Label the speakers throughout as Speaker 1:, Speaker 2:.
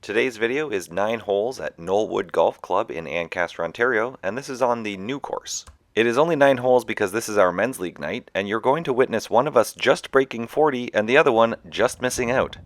Speaker 1: Today's video is 9 holes at Knollwood Golf Club in Ancaster, Ontario, and this is on the new course. It is only 9 holes because this is our men's league night, and you're going to witness one of us just breaking 40 and the other one just missing out.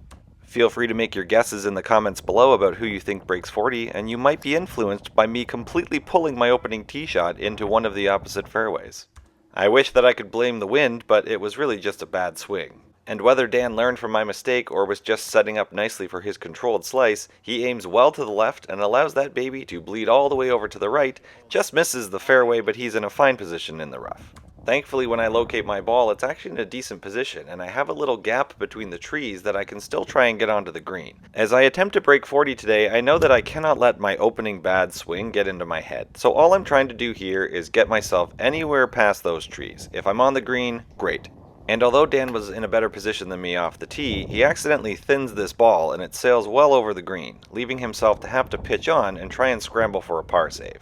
Speaker 1: Feel free to make your guesses in the comments below about who you think breaks 40, and you might be influenced by me completely pulling my opening tee shot into one of the opposite fairways. I wish that I could blame the wind, but it was really just a bad swing. And whether Dan learned from my mistake or was just setting up nicely for his controlled slice, he aims well to the left and allows that baby to bleed all the way over to the right, just misses the fairway, but he's in a fine position in the rough. Thankfully, when I locate my ball, it's actually in a decent position, and I have a little gap between the trees that I can still try and get onto the green. As I attempt to break 40 today, I know that I cannot let my opening bad swing get into my head, so all I'm trying to do here is get myself anywhere past those trees. If I'm on the green, great. And although Dan was in a better position than me off the tee, he accidentally thins this ball and it sails well over the green, leaving himself to have to pitch on and try and scramble for a par save.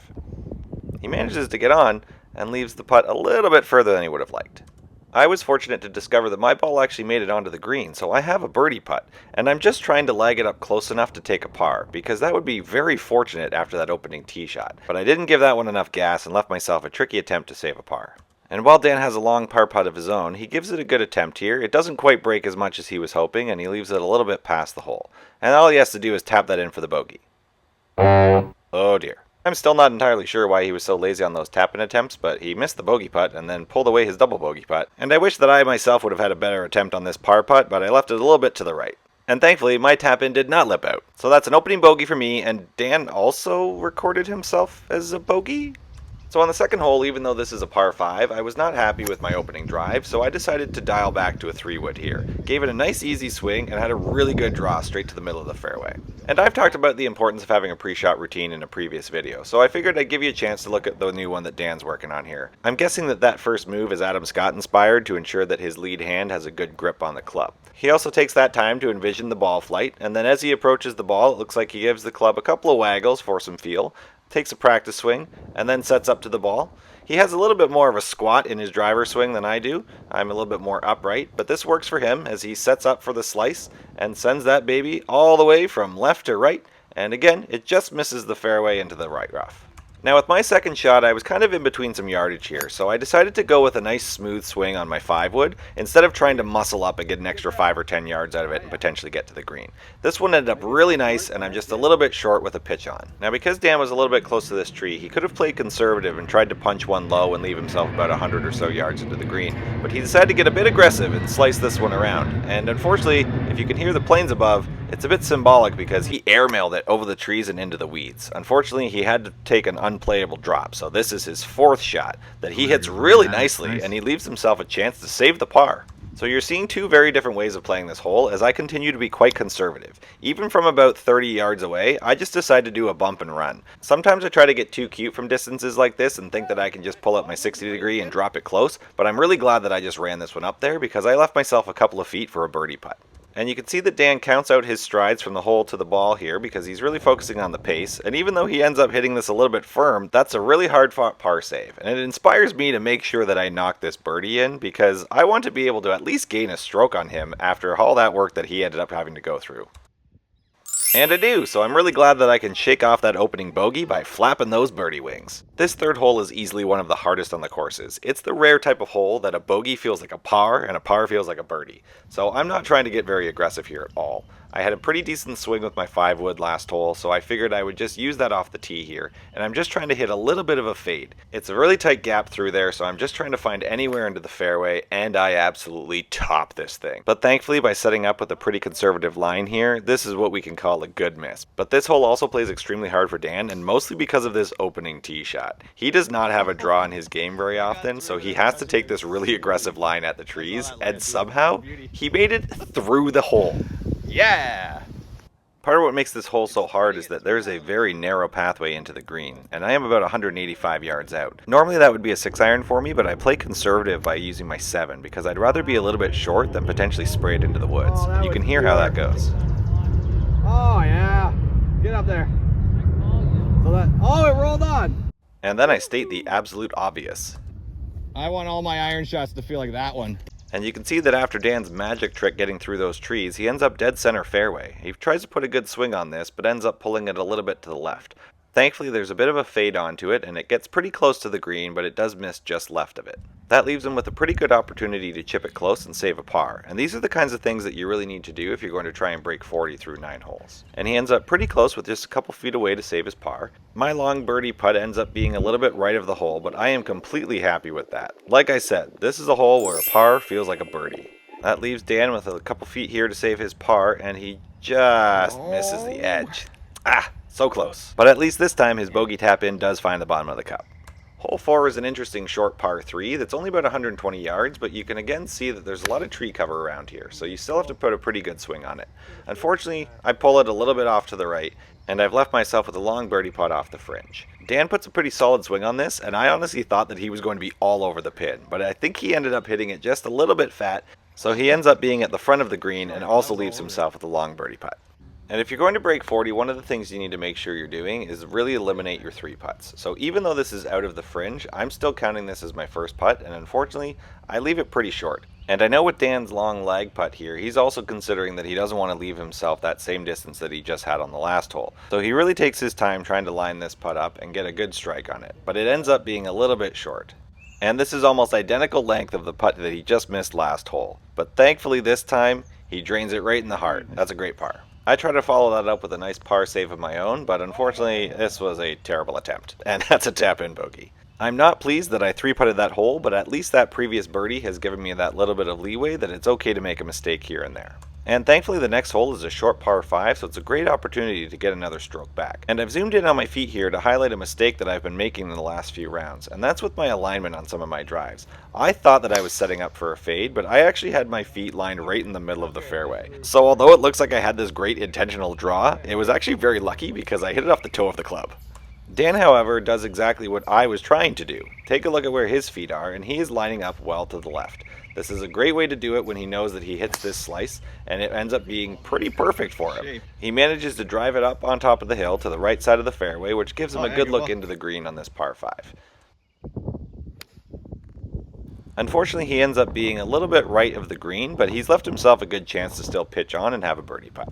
Speaker 1: He manages to get on and leaves the putt a little bit further than he would have liked. I was fortunate to discover that my ball actually made it onto the green, so I have a birdie putt, and I'm just trying to lag it up close enough to take a par, because that would be very fortunate after that opening tee shot. But I didn't give that one enough gas and left myself a tricky attempt to save a par. And while Dan has a long par putt of his own, he gives it a good attempt here. It doesn't quite break as much as he was hoping, and he leaves it a little bit past the hole. And all he has to do is tap that in for the bogey. Oh dear. I'm still not entirely sure why he was so lazy on those tap-in attempts, but he missed the bogey putt and then pulled away his double bogey putt. And I wish that I myself would have had a better attempt on this par putt, but I left it a little bit to the right. And thankfully, my tap-in did not lip out. So that's an opening bogey for me, and Dan also recorded himself as a bogey? So on the second hole, even though this is a par 5, I was not happy with my opening drive, so I decided to dial back to a 3-wood here. Gave it a nice easy swing and had a really good draw straight to the middle of the fairway. And I've talked about the importance of having a pre-shot routine in a previous video, so I figured I'd give you a chance to look at the new one that Dan's working on here. I'm guessing that first move is Adam Scott inspired to ensure that his lead hand has a good grip on the club. He also takes that time to envision the ball flight, and then as he approaches the ball, it looks like he gives the club a couple of waggles for some feel, takes a practice swing, and then sets up to the ball. He has a little bit more of a squat in his driver swing than I do. I'm a little bit more upright, but this works for him as he sets up for the slice and sends that baby all the way from left to right, and again, it just misses the fairway into the right rough. Now with my second shot, I was kind of in between some yardage here, so I decided to go with a nice smooth swing on my 5-wood instead of trying to muscle up and get an extra 5 or 10 yards out of it and potentially get to the green. This one ended up really nice, and I'm just a little bit short with a pitch on. Now because Dan was a little bit close to this tree, he could have played conservative and tried to punch one low and leave himself about 100 or so yards into the green, but he decided to get a bit aggressive and slice this one around. And unfortunately, if you can hear the planes above, it's a bit symbolic because he airmailed it over the trees and into the weeds. Unfortunately, he had to take an unplayable drop, so this is his 4th shot that he hits really nicely, and he leaves himself a chance to save the par. So you're seeing two very different ways of playing this hole as I continue to be quite conservative. Even from about 30 yards away, I just decide to do a bump and run. Sometimes I try to get too cute from distances like this and think that I can just pull up my 60 degree and drop it close, but I'm really glad that I just ran this one up there because I left myself a couple of feet for a birdie putt. And you can see that Dan counts out his strides from the hole to the ball here because he's really focusing on the pace, and even though he ends up hitting this a little bit firm, that's a really hard fought par save, and it inspires me to make sure that I knock this birdie in because I want to be able to at least gain a stroke on him after all that work that he ended up having to go through. And I do, so I'm really glad that I can shake off that opening bogey by flapping those birdie wings. This third hole is easily one of the hardest on the courses. It's the rare type of hole that a bogey feels like a par and a par feels like a birdie. So I'm not trying to get very aggressive here at all. I had a pretty decent swing with my 5-wood last hole, so I figured I would just use that off the tee here, and I'm just trying to hit a little bit of a fade. It's a really tight gap through there, so I'm just trying to find anywhere into the fairway, and I absolutely top this thing. But thankfully, by setting up with a pretty conservative line here, this is what we can call a good miss. But this hole also plays extremely hard for Dan, and mostly because of this opening tee shot. He does not have a draw in his game very often, so he has to take this really aggressive line at the trees, and somehow, he made it through the hole. Yeah! Part of what makes this hole so hard is that there's a very narrow pathway into the green, and I am about 185 yards out. Normally that would be a 6-iron for me, but I play conservative by using my 7 because I'd rather be a little bit short than potentially spray it into the woods. You can hear how that goes.
Speaker 2: Oh yeah, get up there. So it rolled on.
Speaker 1: And then I state the absolute obvious.
Speaker 2: I want all my iron shots to feel like that one.
Speaker 1: And you can see that after Dan's magic trick getting through those trees, he ends up dead center fairway. He tries to put a good swing on this, but ends up pulling it a little bit to the left. Thankfully, there's a bit of a fade onto it, and it gets pretty close to the green, but it does miss just left of it. That leaves him with a pretty good opportunity to chip it close and save a par, and these are the kinds of things that you really need to do if you're going to try and break 40 through 9 holes. And he ends up pretty close with just a couple feet away to save his par. My long birdie putt ends up being a little bit right of the hole, but I am completely happy with that. Like I said, this is a hole where a par feels like a birdie. That leaves Dan with a couple feet here to save his par, and he just misses the edge. So close. But at least this time his bogey tap in does find the bottom of the cup. Hole 4 is an interesting short par 3 that's only about 120 yards, but you can again see that there's a lot of tree cover around here, so you still have to put a pretty good swing on it. Unfortunately, I pull it a little bit off to the right, and I've left myself with a long birdie putt off the fringe. Dan puts a pretty solid swing on this, and I honestly thought that he was going to be all over the pin, but I think he ended up hitting it just a little bit fat, so he ends up being at the front of the green and also leaves himself with a long birdie putt. And if you're going to break 40, one of the things you need to make sure you're doing is really eliminate your 3 putts. So even though this is out of the fringe, I'm still counting this as my first putt, and unfortunately, I leave it pretty short. And I know with Dan's long lag putt here, he's also considering that he doesn't want to leave himself that same distance that he just had on the last hole. So he really takes his time trying to line this putt up and get a good strike on it, but it ends up being a little bit short. And this is almost identical length of the putt that he just missed last hole. But thankfully this time, he drains it right in the heart. That's a great par. I try to follow that up with a nice par save of my own, but unfortunately this was a terrible attempt, and that's a tap-in bogey. I'm not pleased that I 3-putted that hole, but at least that previous birdie has given me that little bit of leeway that it's okay to make a mistake here and there. And thankfully the next hole is a short par 5, so it's a great opportunity to get another stroke back. And I've zoomed in on my feet here to highlight a mistake that I've been making in the last few rounds, and that's with my alignment on some of my drives. I thought that I was setting up for a fade, but I actually had my feet lined right in the middle of the fairway. So although it looks like I had this great intentional draw, it was actually very lucky because I hit it off the toe of the club. Dan, however, does exactly what I was trying to do. Take a look at where his feet are, and he is lining up well to the left. This is a great way to do it when he knows that he hits this slice, and it ends up being pretty perfect for him. He manages to drive it up on top of the hill to the right side of the fairway, which gives him a good look into the green on this par 5. Unfortunately, he ends up being a little bit right of the green, but he's left himself a good chance to still pitch on and have a birdie putt.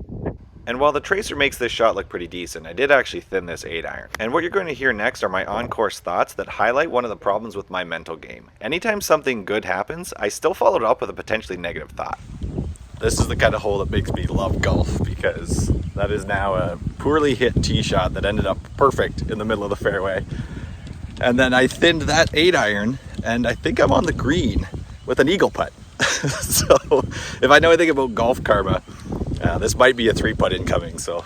Speaker 1: And while the tracer makes this shot look pretty decent, I did actually thin this 8-iron. And what you're going to hear next are my on-course thoughts that highlight one of the problems with my mental game. Anytime something good happens, I still follow it up with a potentially negative thought. This is the kind of hole that makes me love golf, because that is now a poorly hit tee shot that ended up perfect in the middle of the fairway. And then I thinned that 8-iron, and I think I'm on the green with an eagle putt. So if I know anything about golf karma, this might be a 3-putt incoming, so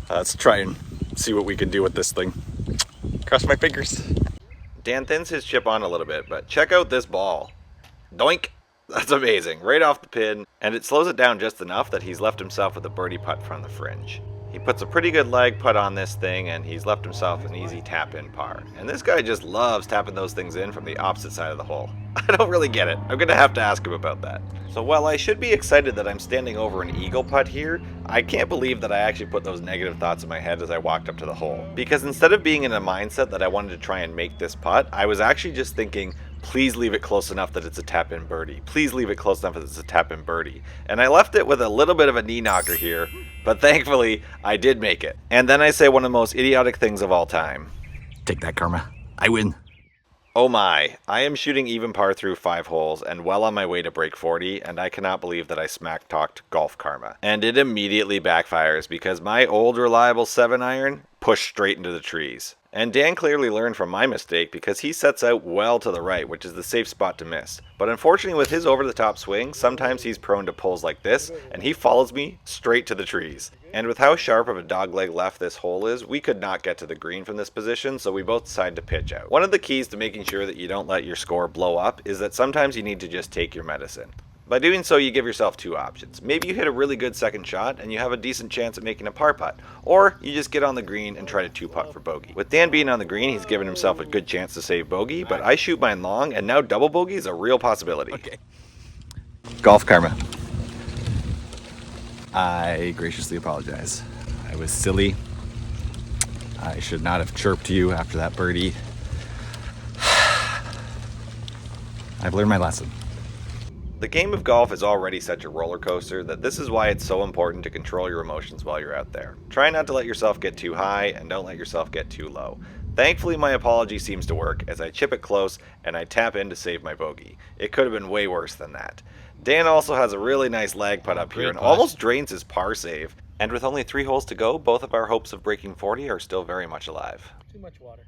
Speaker 1: let's try and see what we can do with this thing. Cross my fingers. Dan thins his chip on a little bit, but check out this ball. Doink! That's amazing, right off the pin, and it slows it down just enough that he's left himself with a birdie putt from the fringe. He puts a pretty good lag putt on this thing, and he's left himself an easy tap-in par. And this guy just loves tapping those things in from the opposite side of the hole. I don't really get it. I'm going to have to ask him about that. So while I should be excited that I'm standing over an eagle putt here, I can't believe that I actually put those negative thoughts in my head as I walked up to the hole. Because instead of being in a mindset that I wanted to try and make this putt, I was actually just thinking, please leave it close enough that it's a tap-in birdie. Please leave it close enough that it's a tap-in birdie. And I left it with a little bit of a knee knocker here, but thankfully, I did make it. And then I say one of the most idiotic things of all time.
Speaker 2: Take that, karma. I win.
Speaker 1: Oh my, I am shooting even par through 5 holes and well on my way to break 40, and I cannot believe that I smack-talked golf karma. And it immediately backfires because my old reliable 7-iron pushed straight into the trees. And Dan clearly learned from my mistake because he sets out well to the right, which is the safe spot to miss. But unfortunately with his over-the-top swing, sometimes he's prone to pulls like this, and he follows me straight to the trees. And with how sharp of a dogleg left this hole is, we could not get to the green from this position, so we both decided to pitch out. One of the keys to making sure that you don't let your score blow up is that sometimes you need to just take your medicine. By doing so, you give yourself 2 options. Maybe you hit a really good second shot and you have a decent chance at making a par putt, or you just get on the green and try to 2-putt for bogey. With Dan being on the green, he's given himself a good chance to save bogey, but I shoot mine long, and now double bogey is a real possibility.
Speaker 2: Okay. Golf karma. I graciously apologize. I was silly. I should not have chirped you after that birdie. I've learned my lesson.
Speaker 1: The game of golf is already such a roller coaster that this is why it's so important to control your emotions while you're out there. Try not to let yourself get too high and don't let yourself get too low. Thankfully, my apology seems to work as I chip it close and I tap in to save my bogey. It could have been way worse than that. Dan also has a really nice lag putt up here and almost drains his par save. And with only 3 holes to go, both of our hopes of breaking 40 are still very much alive.
Speaker 3: Too much water.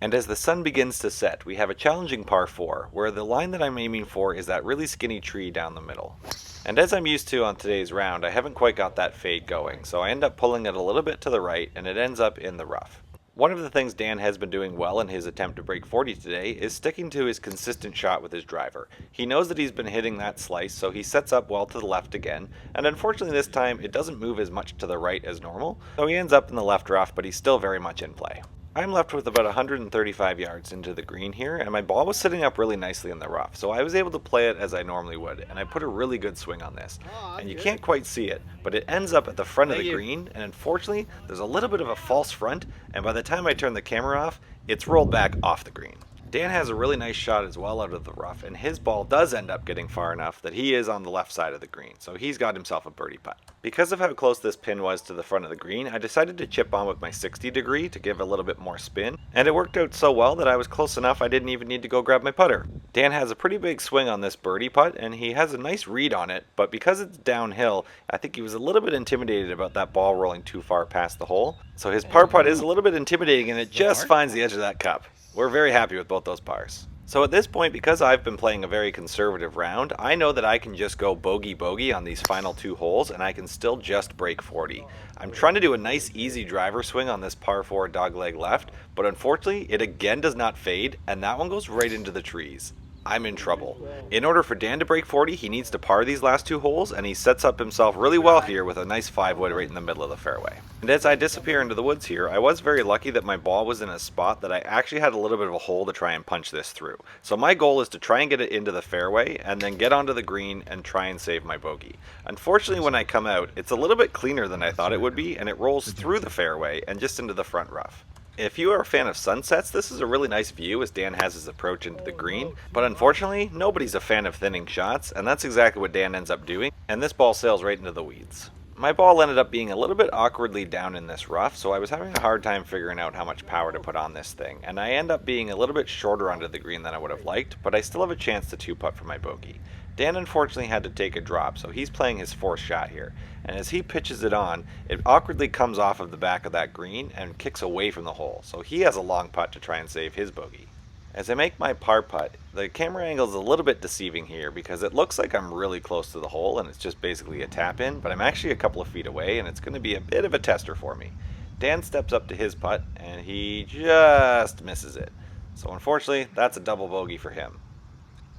Speaker 1: And as the sun begins to set, we have a challenging par 4, where the line that I'm aiming for is that really skinny tree down the middle. And as I'm used to on today's round, I haven't quite got that fade going, so I end up pulling it a little bit to the right, and it ends up in the rough. One of the things Dan has been doing well in his attempt to break 40 today is sticking to his consistent shot with his driver. He knows that he's been hitting that slice, so he sets up well to the left again, and unfortunately this time it doesn't move as much to the right as normal, so he ends up in the left rough, but he's still very much in play. I'm left with about 135 yards into the green here, and my ball was sitting up really nicely in the rough, so I was able to play it as I normally would, and I put a really good swing on this. And you can't quite see it, but it ends up at the front of the green, and unfortunately, there's a little bit of a false front, and by the time I turn the camera off, it's rolled back off the green. Dan has a really nice shot as well out of the rough, and his ball does end up getting far enough that he is on the left side of the green, so he's got himself a birdie putt. Because of how close this pin was to the front of the green, I decided to chip on with my 60 degree to give a little bit more spin, and it worked out so well that I was close enough I didn't even need to go grab my putter. Dan has a pretty big swing on this birdie putt, and he has a nice read on it, but because it's downhill, I think he was a little bit intimidated about that ball rolling too far past the hole, so his par putt is a little bit intimidating and it just finds the edge of that cup. We're very happy with both those pars. So at this point, because I've been playing a very conservative round, I know that I can just go bogey on these final 2 holes and I can still just break 40. I'm trying to do a nice easy driver swing on this par 4 dogleg left, but unfortunately it again does not fade and that one goes right into the trees. I'm in trouble. In order for Dan to break 40, he needs to par these last 2 holes, and he sets up himself really well here with a nice 5-wood right in the middle of the fairway. And as I disappear into the woods here, I was very lucky that my ball was in a spot that I actually had a little bit of a hole to try and punch this through. So my goal is to try and get it into the fairway, and then get onto the green and try and save my bogey. Unfortunately, when I come out, it's a little bit cleaner than I thought it would be, and it rolls through the fairway and just into the front rough. If you are a fan of sunsets, this is a really nice view as Dan has his approach into the green, but unfortunately, nobody's a fan of thinning shots, and that's exactly what Dan ends up doing, and this ball sails right into the weeds. My ball ended up being a little bit awkwardly down in this rough, so I was having a hard time figuring out how much power to put on this thing, and I end up being a little bit shorter onto the green than I would have liked, but I still have a chance to 2-putt for my bogey. Dan unfortunately had to take a drop, so he's playing his 4th shot here, and as he pitches it on, it awkwardly comes off of the back of that green and kicks away from the hole, so he has a long putt to try and save his bogey. As I make my par putt, the camera angle is a little bit deceiving here because it looks like I'm really close to the hole and it's just basically a tap in, but I'm actually a couple of feet away and it's going to be a bit of a tester for me. Dan steps up to his putt and he just misses it, so unfortunately that's a double bogey for him.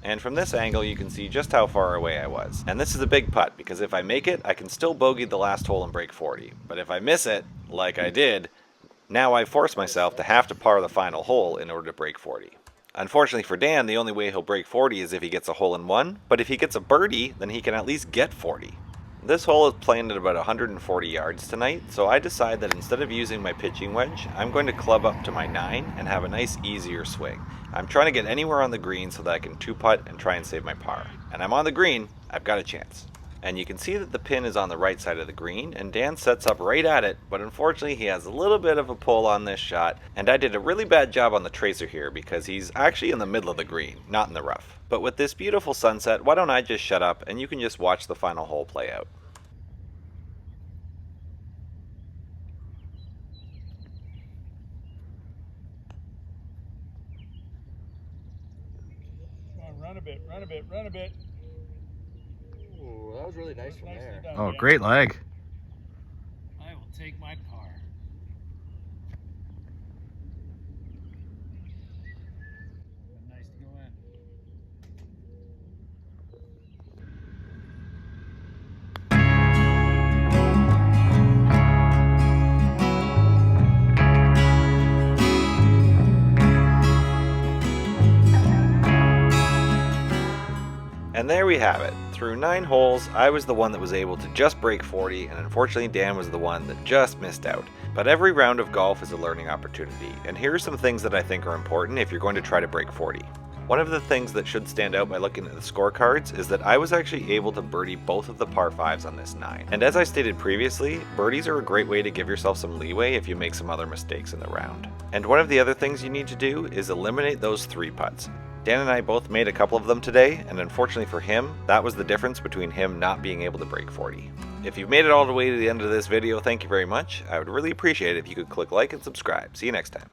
Speaker 1: And from this angle you can see just how far away I was. And this is a big putt because if I make it, I can still bogey the last hole and break 40. But if I miss it, like I did, now I force myself to have to par the final hole in order to break 40. Unfortunately for Dan, the only way he'll break 40 is if he gets a hole in one, but if he gets a birdie, then he can at least get 40. This hole is playing at about 140 yards tonight, so I decide that instead of using my pitching wedge, I'm going to club up to my 9 and have a nice easier swing. I'm trying to get anywhere on the green so that I can 2-putt and try and save my par. And I'm on the green, I've got a chance. And you can see that the pin is on the right side of the green, and Dan sets up right at it, but unfortunately he has a little bit of a pull on this shot, and I did a really bad job on the tracer here because he's actually in the middle of the green, not in the rough. But with this beautiful sunset, why don't I just shut up and you can just watch the final hole play out.
Speaker 3: Run a bit, run a bit, run a bit.
Speaker 4: Ooh, that was really nice from there.
Speaker 3: Done,
Speaker 2: Oh,
Speaker 3: Dan.
Speaker 2: great leg.
Speaker 3: I will take my par. Nice to go in.
Speaker 1: And there we have it. Through 9 holes, I was the one that was able to just break 40, and unfortunately Dan was the one that just missed out. But every round of golf is a learning opportunity, and here are some things that I think are important if you're going to try to break 40. One of the things that should stand out by looking at the scorecards is that I was actually able to birdie both of the par 5s on this 9. And as I stated previously, birdies are a great way to give yourself some leeway if you make some other mistakes in the round. And one of the other things you need to do is eliminate those 3 putts. Dan and I both made a couple of them today, and unfortunately for him, that was the difference between him not being able to break 40. If you've made it all the way to the end of this video, thank you very much. I would really appreciate it if you could click like and subscribe. See you next time.